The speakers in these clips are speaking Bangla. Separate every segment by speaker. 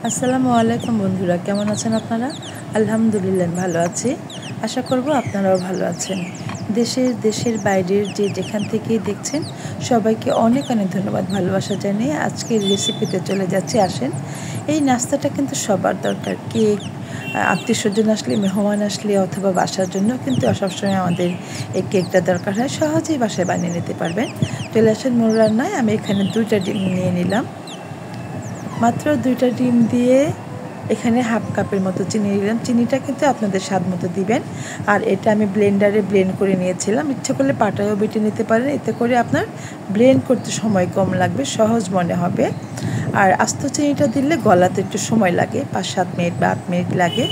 Speaker 1: আসসালামু আলাইকুম বন্ধুরা, কেমন আছেন আপনারা? আলহামদুলিল্লাহ ভালো আছি। আশা করব আপনারাও ভালো আছেন। দেশের বাইরের যেখান থেকেই দেখছেন সবাইকে অনেক অনেক ধন্যবাদ, ভালোবাসা জানিয়ে আজকের রেসিপিতে চলে যাচ্ছি। আসেন, এই নাস্তাটা কিন্তু সবার দরকার। কেক, আত্মীয়স্বজন আসলে, মেহমান আসলে অথবা বাসার জন্য কিন্তু সবসময় আমাদের এই কেকটা দরকার হয়। সহজেই বাসায় বানিয়ে নিতে পারবেন। চলে আসেন মূল রান্নায়। আমি এখানে 2টা ডিম নিয়ে নিলাম। মাত্র 2টা ডিম দিয়ে এখানে হাফ কাপের মতো চিনি নিলাম। চিনিটা কিন্তু আপনাদের স্বাদ মতো দিবেন। আর এটা আমি ব্লেন্ডারে ব্লেন্ড করে নিয়েছিলাম। ইচ্ছে করলে পাটায়ও বেটে নিতে পারেন, এতে করে আপনার ব্লেন্ড করতে সময় কম লাগবে, সহজ মনে হবে। আর আস্ত চিনিটা দিলে গলাতে একটু সময় লাগে, 5-7 মিনিট বা 8 মিনিট লাগে।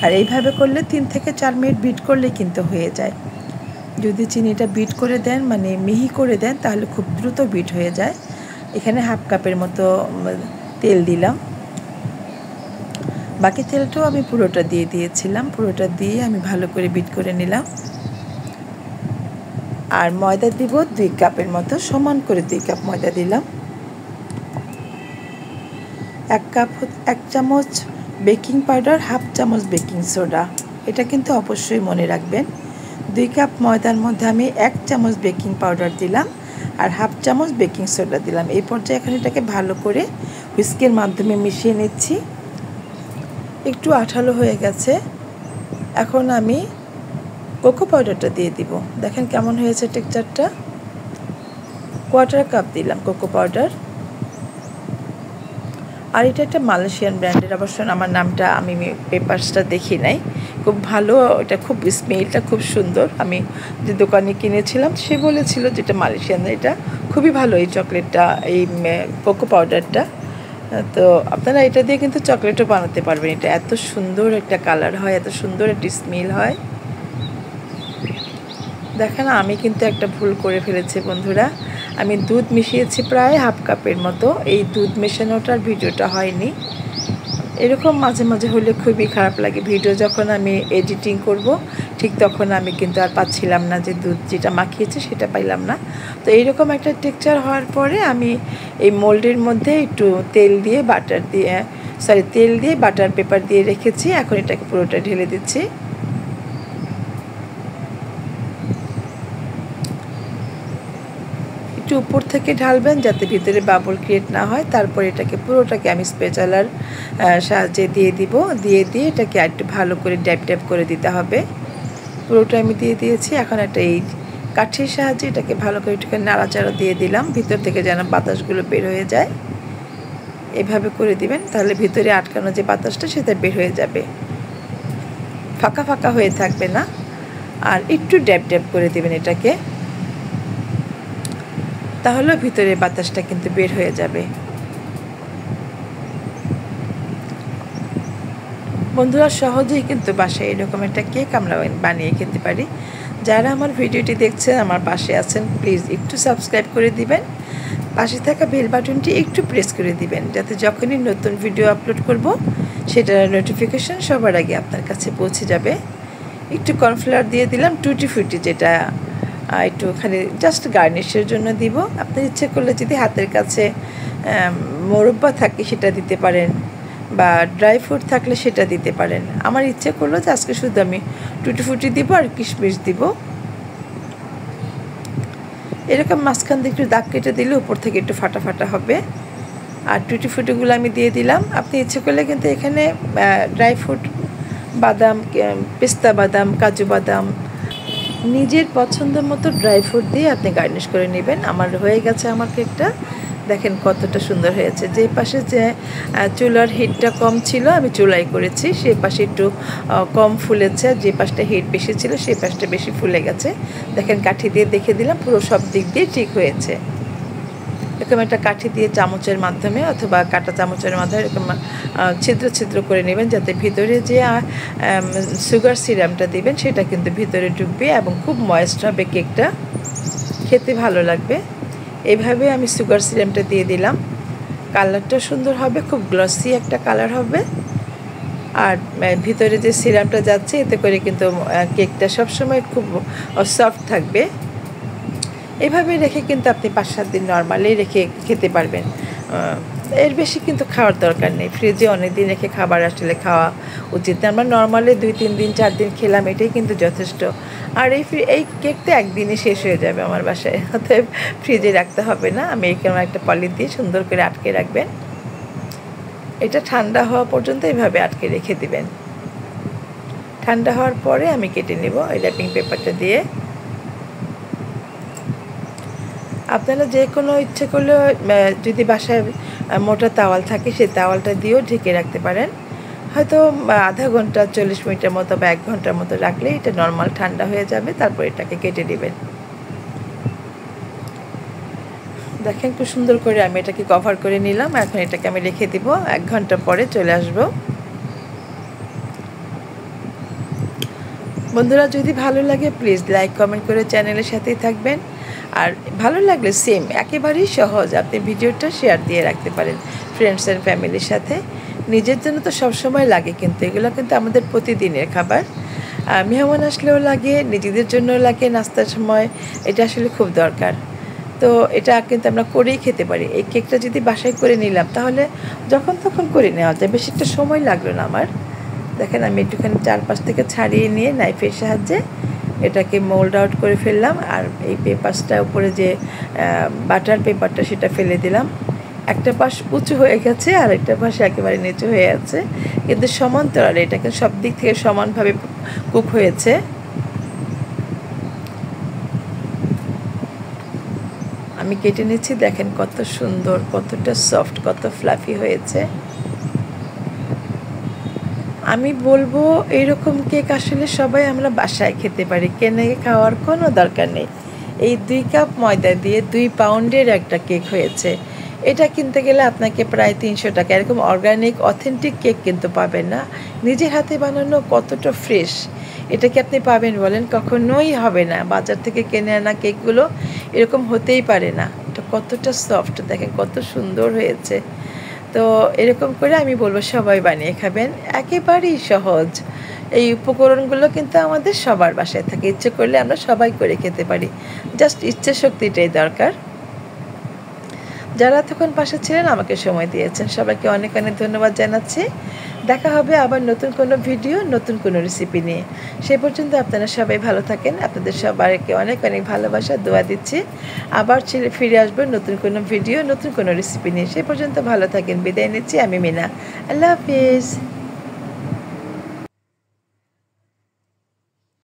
Speaker 1: আর এইভাবে করলে 3 থেকে 4 মিনিট বিট করলে কিন্তু হয়ে যায়। যদি চিনিটা বিট করে দেন, মানে মিহি করে দেন, তাহলে খুব দ্রুত বিট হয়ে যায়। এখানে হাফ কাপের মতো তেল দিলাম। বাকি তেলটাও আমি পুরোটা দিয়ে দিয়েছিলাম। পুরোটা দিয়ে আমি ভালো করে বিট করে নিলাম। আর ময়দা দিব 2 কাপের মতো, সমান করে 2 কাপ ময়দা দিলাম। 1 চামচ বেকিং পাউডার, হাফ চামচ বেকিং সোডা। এটা কিন্তু অবশ্যই মনে রাখবেন। 2 কাপ ময়দার মধ্যে আমি 1 চামচ বেকিং পাউডার দিলাম আর হাফ চামচ বেকিং সোডা দিলাম। এই পর্যায়ে এখন এটাকে ভালো করে হুইস্কের মাধ্যমে মিশিয়ে নিচ্ছি। একটু আঠালো হয়ে গেছে। এখন আমি কোকো পাউডারটা দিয়ে দিব। দেখেন কেমন হয়েছে টেক্সচারটা। 1/4 কাপ দিলাম কোকো পাউডার। আর এটা একটা মালয়েশিয়ান ব্র্যান্ডের, অবশ্য আমার নামটা আমি পেপারসটা দেখি নাই। খুব ভালো, এটা খুব স্মেলটা খুব সুন্দর। আমি যে দোকানে কিনেছিলাম সে বলেছিল যেটা মালয়েশিয়ান, এটা খুবই ভালো এই চকলেটটা, এই কোকো পাউডারটা। তো আপনারা এটা দিয়ে কিন্তু চকলেটও বানাতে পারবেন। এটা এত সুন্দর একটা কালার হয়, এত সুন্দর একটা স্মেল হয়। দেখেন, আমি কিন্তু একটা ভুল করে ফেলেছি বন্ধুরা। আমি দুধ মিশিয়েছি প্রায় হাফ কাপের মতো। এই দুধ মেশানোটার ভিডিওটা হয়নি। এরকম মাঝে মাঝে হলে খুবই খারাপ লাগে। ভিডিও যখন আমি এডিটিং করব ঠিক তখন আমি কিন্তু আর পাচ্ছিলাম না, যে দুধ যেটা মাখিয়েছে সেটা পাইলাম না। তো এইরকম একটা টেক্সচার হওয়ার পরে আমি এই মোল্ডের মধ্যে একটু তেল দিয়ে বাটার পেপার দিয়ে রেখেছি। এখন এটাকে পুরোটা ঢেলে দিচ্ছি। একটু উপর থেকে ঢালবেন যাতে ভিতরে বাবল ক্রিয়েট না হয়। তারপর এটাকে পুরোটাকে আমি স্প্যাচুলার সাহায্যে দিয়ে এটাকে একটু ভালো করে ড্যাপ করে দিতে হবে। পুরোটা আমি দিয়ে দিয়েছি। এখন একটা এই কাঠির সাহায্যে এটাকে ভালো করে একটু নাড়াচাড়া দিয়ে দিলাম, ভিতর থেকে যেন বাতাসগুলো বের হয়ে যায়। এভাবে করে দিবেন, তাহলে ভিতরে আটকানো যে বাতাসটা সেটা বের হয়ে যাবে, ফাঁকা ফাঁকা হয়ে থাকবে না। আর একটু ড্যাপ করে দিবেন এটাকে, তাহলে ভিতরে বাতাসটা কিন্তু বের হয়ে যাবে। বন্ধুরা, সহজেই কিন্তু বাসায় এরকম একটা কেক আমরা বানিয়ে খেতে পারি। যারা আমার ভিডিওটি দেখছেন, আমার পাশে আছেন, প্লিজ একটু সাবস্ক্রাইব করে দিবেন। পাশে থাকা বেল বাটনটি একটু প্রেস করে দিবেন, যাতে যখনই নতুন ভিডিও আপলোড করব সেটার নোটিফিকেশন সবার আগে আপনার কাছে পৌঁছে যাবে। একটু কর্নফ্লাওয়ার দিয়ে দিলাম, টুটি ফুটি, যেটা একটু ওখানে জাস্ট গার্নিশের জন্য দিব। আপনার ইচ্ছে করলে যদি হাতের কাছে মোরব্বা থাকে সেটা দিতে পারেন, বা ড্রাই ফ্রুট থাকলে সেটা দিতে পারেন। আমার ইচ্ছে করলো যে আজকে শুধু আমি টুটি ফুটি দিব আর কিশমিশ দিব। এরকম মাঝখান দিয়ে একটু দাগ কেটে দিলে উপর থেকে একটু ফাটা ফাটা হবে। আর টুটি ফুটিগুলো আমি দিয়ে দিলাম। আপনি ইচ্ছে করলে কিন্তু এখানে ড্রাই ফ্রুট, বাদাম, পেস্তা বাদাম, কাজু বাদাম, নিজের পছন্দ মতো ড্রাই ফ্রুট দিয়ে আপনি গার্নিশ করে নেবেন। আমার হয়ে গেছে আমার কেকটা। দেখেন কতটা সুন্দর হয়েছে। যে পাশে যে চুলার হিটটা কম ছিল আমি চুলাই করেছি, সেই পাশে একটু কম ফুলেছে। যে পাশটা হিট বেশি ছিল সেই পাশটা বেশি ফুলে গেছে। দেখেন, কাঠি দিয়ে দেখে দিলাম, পুরো সব দিক দিয়ে ঠিক হয়েছে। এরকম একটা কাঠি দিয়ে চামচের মাধ্যমে অথবা কাঁটা চামচের মাধ্যমে এরকম ছিদ্র করে নেবেন, যাতে ভিতরে যে সুগার সিরাপটা দিবেন সেটা কিন্তু ভিতরে ঢুকবে এবং খুব ময়েস্ট হবে, কেকটা খেতে ভালো লাগবে। এইভাবে আমি সুগার সিরাপটা দিয়ে দিলাম। কালারটা সুন্দর হবে, খুব গ্লসি একটা কালার হবে। আর ভিতরে যে সিরাপটা যাচ্ছে এতে করে কিন্তু কেকটা সবসময় খুব সফট থাকবে। এভাবে রেখে কিন্তু আপনি 5-7 দিন নর্মালি রেখে খেতে পারবেন। এর বেশি কিন্তু খাওয়ার দরকার নেই। ফ্রিজে অনেক দিন রেখে খাবার আসলে খাওয়া উচিত না। আমরা নর্মালি 2-3 দিন 4 দিন খেলাম, এটাই কিন্তু যথেষ্ট। আর এই কেকটা একদিনে শেষ হয়ে যাবে আমার বাসায়, অতএব ফ্রিজে রাখতে হবে না। আমি এখানে একটা পলি দিয়ে সুন্দর করে আটকে রাখবেন। এটা ঠান্ডা হওয়া পর্যন্ত এইভাবে আটকে রেখে দিবেন। ঠান্ডা হওয়ার পরে আমি কেটে নেব এই র্যাপিং পেপারটা দিয়ে। আপনারা যে কোনো ইচ্ছে করলে যদি বাসায় মোটা তাওয়াল থাকে সেই তাওয়ালটা দিয়েও ঢেকে রাখতে পারেন। হয়তো আধা ঘন্টা 40 মিনিটের মতো বা 1 ঘন্টার মতো রাখলে এটা নর্মাল ঠান্ডা হয়ে যাবে। তারপর এটাকে কেটে নেবেন। দেখেন খুব সুন্দর করে আমি এটাকে কভার করে নিলাম। এখন এটাকে আমি রেখে দিব, 1 ঘন্টা পরে চলে আসব। বন্ধুরা যদি ভালো লাগে প্লিজ লাইক কমেন্ট করে চ্যানেলের সাথেই থাকবেন। আর ভালো লাগলে সেম একেবারেই সহজ, আপনি ভিডিওটা শেয়ার দিয়ে রাখতে পারেন ফ্রেন্ডস অ্যান্ড ফ্যামিলির সাথে। নিজের জন্য তো সবসময় লাগে, কিন্তু এগুলো কিন্তু আমাদের প্রতিদিনের খাবার। মেহমান আসলেও লাগে, নিজেদের জন্যও লাগে, নাস্তার সময় এটা আসলে খুব দরকার। তো এটা কিন্তু আমরা করেই খেতে পারি। এই কেকটা যদি বাসায় করে নিলাম তাহলে যখন তখন করে নেওয়া যায়, বেশি একটা সময় লাগলো না আমার। দেখেন আমি একটুখানি চারপাশ থেকে ছাড়িয়ে নিয়ে নাইফের সাহায্যে এটাকে মোল্ড আউট করে ফেললাম। আর এই পেপারসটা উপরে যে বাটার পেপারটা সেটা ফেলে দিলাম। একটা পাশ উঁচু হয়ে গেছে আর একটা পাশ একেবারে নিচু হয়ে আছে, কিন্তু সমান্তরালে এটাকে সব দিক থেকে সমানভাবে কুক হয়েছে। আমি কেটে নিচ্ছি, দেখেন কত সুন্দর, কতটা সফট, কত ফ্লাফি হয়েছে। আমি বলবো এইরকম কেক আসলে সবাই আমরা বাসায় খেতে পারি, কিনে খাওয়ার কোনো দরকার নেই। এই 2 কাপ ময়দা দিয়ে 2 পাউন্ডের একটা কেক হয়েছে। এটা কিনতে গেলে আপনাকে প্রায় 300 টাকা। এরকম অর্গানিক অথেন্টিক কেক কিন্তু পাবেন না। নিজের হাতে বানানো কতটা ফ্রেশ এটা কি আপনি পাবেন বলেন? কখনোই হবে না। বাজার থেকে কিনে আনা কেকগুলো এরকম হতেই পারে না। এটা কতটা সফট, দেখেন কত সুন্দর হয়েছে। তো এরকম করে আমি বলবো সবাই বানিয়ে খাবেন, একেবারেই সহজ। এই উপকরণগুলো কিন্তু আমাদের সবার বাসায় থাকে, ইচ্ছে করলে আমরা সবাই করে খেতে পারি, জাস্ট ইচ্ছে শক্তিটাই দরকার। যারা তখন পাশে ছিলেন, আমাকে সময় দিয়েছেন, সবাইকে অনেক অনেক ধন্যবাদ জানাচ্ছি। দেখা হবে আবার নতুন কোনো ভিডিও, নতুন কোনো রেসিপি নিয়ে। সে পর্যন্ত আপনারা সবাই ভালো থাকেন। আপনাদের সবাইকে অনেক অনেক ভালোবাসা, দোয়া দিচ্ছি। আবার ফিরে আসবো নতুন কোনো ভিডিও, নতুন কোনো রেসিপি নিয়ে। সে পর্যন্ত ভালো থাকেন। বিদায় নিচ্ছি, আমি মিনা। আল্লাহ হাফিজ।